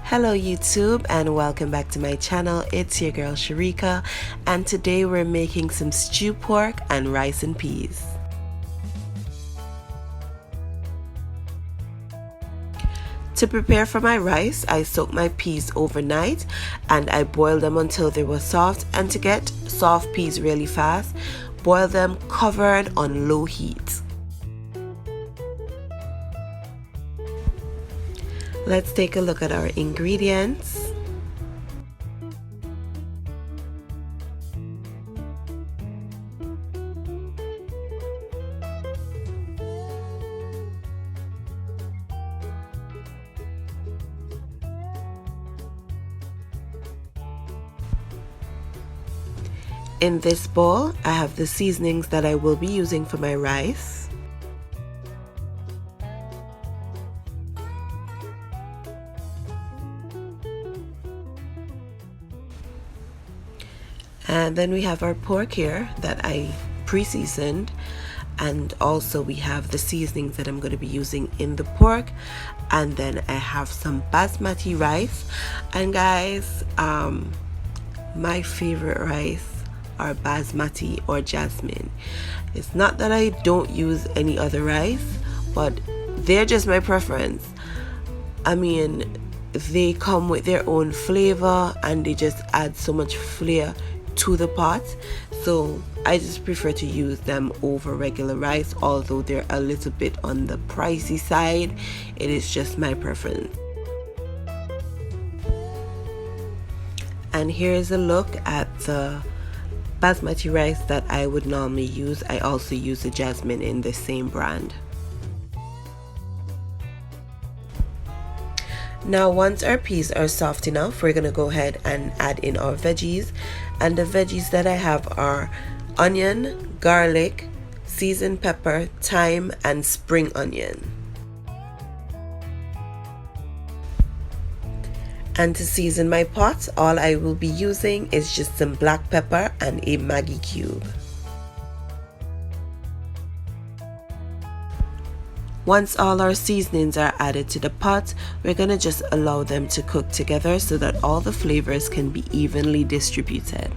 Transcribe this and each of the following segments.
Hello YouTube and welcome back to my channel. It's your girl Sherika and today we're making some stew pork and rice and peas. To prepare for my rice, I soaked my peas overnight and I boiled them until they were soft, and to get soft peas really fast, boil them covered on low heat. Let's take a look at our ingredients. In this bowl, I have the seasonings that I will be using for my rice. And then we have our pork here that I pre-seasoned, and also we have the seasonings that I'm going to be using in the pork, and then I have some basmati rice. And guys, my favorite rice are basmati or jasmine. It's not that I don't use any other rice, but they're just my preference. I mean, they come with their own flavor and they just add so much flair to the pot, so I just prefer to use them over regular rice. Although they're a little bit on the pricey side, it is just my preference. And here's a look at the basmati rice that I would normally use. I also use the jasmine in the same brand. Now once our peas are soft enough, we're gonna go ahead and add in our veggies, and the veggies that I have are onion, garlic, seasoned pepper, thyme, and spring onion. And to season my pot, all I will be using is just some black pepper and a Maggi Cube. Once all our seasonings are added to the pot, we're going to just allow them to cook together so that all the flavors can be evenly distributed.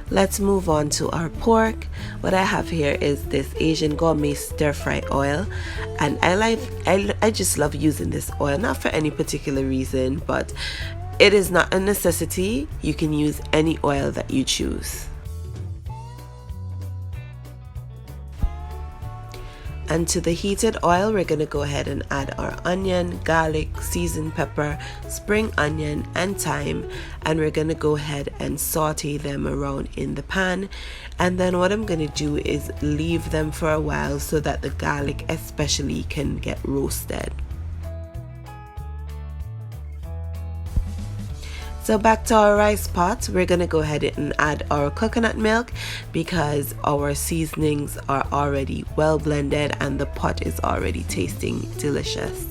Let's move on to our pork. What I have here is this Asian gourmet stir fry oil, and I just love using this oil, not for any particular reason, but it is not a necessity. You can use any oil that you choose. And to the heated oil, we're going to go ahead and add our onion, garlic, seasoned pepper, spring onion, and thyme. And we're going to go ahead and saute them around in the pan. And then what I'm going to do is leave them for a while so that the garlic especially can get roasted. So back to our rice pot, we're going to go ahead and add our coconut milk because our seasonings are already well blended and the pot is already tasting delicious.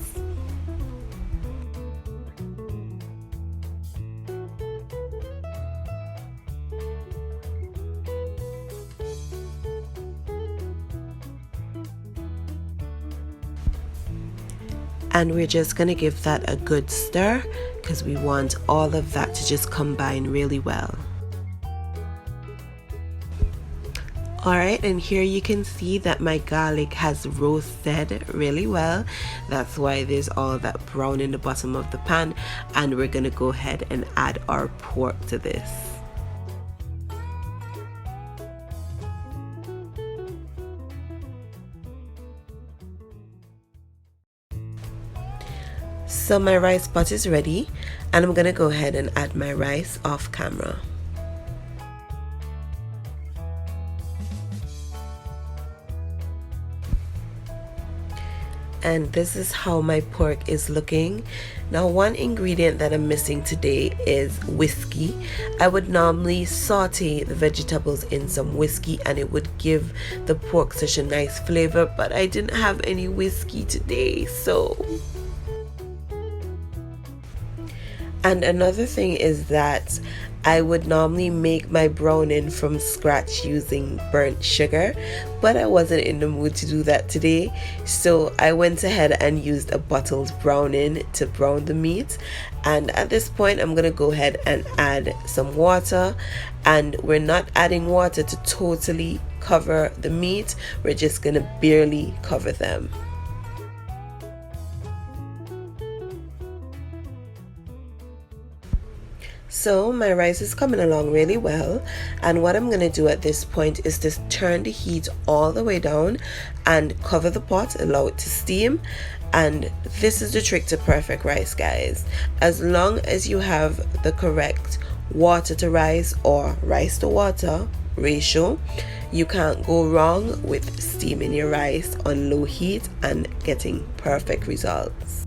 And we're just going to give that a good stir because we want all of that to just combine really well. Alright, and here you can see that my garlic has roasted really well. That's why there's all that brown in the bottom of the pan, and we're going to go ahead and add our pork to this. So my rice pot is ready, and I'm gonna go ahead and add my rice off camera. And this is how my pork is looking. Now one ingredient that I'm missing today is whiskey. I would normally saute the vegetables in some whiskey and it would give the pork such a nice flavor, but I didn't have any whiskey today, so And another thing is that I would normally make my browning from scratch using burnt sugar, but I wasn't in the mood to do that today, so I went ahead and used a bottled browning to brown the meat. And at this point I'm gonna go ahead and add some water, and we're not adding water to totally cover the meat, we're just gonna barely cover them. So my rice is coming along really well, and what I'm going to do at this point is just turn the heat all the way down and cover the pot, allow it to steam. And this is the trick to perfect rice, guys. As long as you have the correct water to rice or rice to water ratio, you can't go wrong with steaming your rice on low heat and getting perfect results.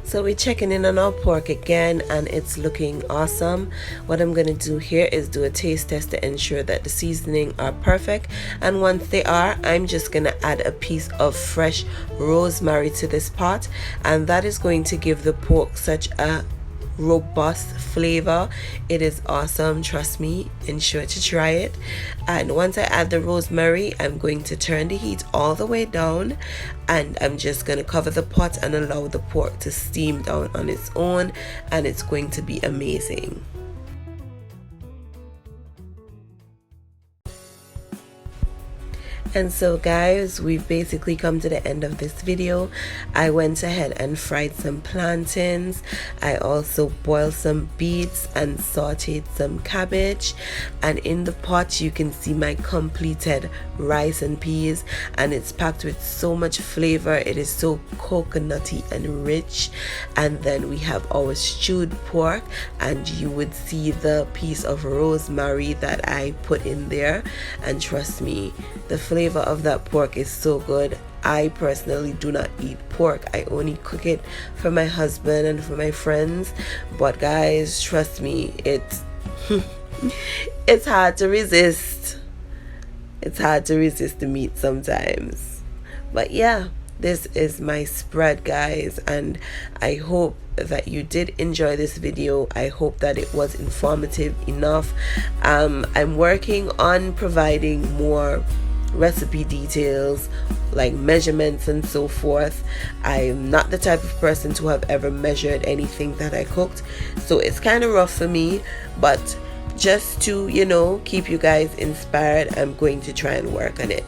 So we're checking in on our pork again, and it's looking awesome. What I'm going to do here is do a taste test to ensure that the seasoning are perfect, and once they are, I'm just going to add a piece of fresh rosemary to this pot, and that is going to give the pork such a robust flavor. It is awesome, trust me, ensure to try it. And once I add the rosemary, I'm going to turn the heat all the way down, and I'm just going to cover the pot and allow the pork to steam down on its own, and it's going to be amazing. And so guys, we've basically come to the end of this video. I went ahead and fried some plantains. I also boiled some beets and sauteed some cabbage. And in the pot you can see my completed rice and peas, and it's packed with so much flavor. It is so coconutty and rich. And then we have our stewed pork, and you would see the piece of rosemary that I put in there, and trust me, the flavor of that pork is so good. I personally do not eat pork. I only cook it for my husband and for my friends. But guys, trust me, it's it's hard to resist. It's hard to resist the meat sometimes. But yeah, this is my spread, guys, and I hope that you did enjoy this video. I hope that it was informative enough. I'm working on providing more recipe details like measurements and so forth. I'm not the type of person to have ever measured anything that I cooked, so it's kind of rough for me, but just to, you know, keep you guys inspired, I'm going to try and work on it.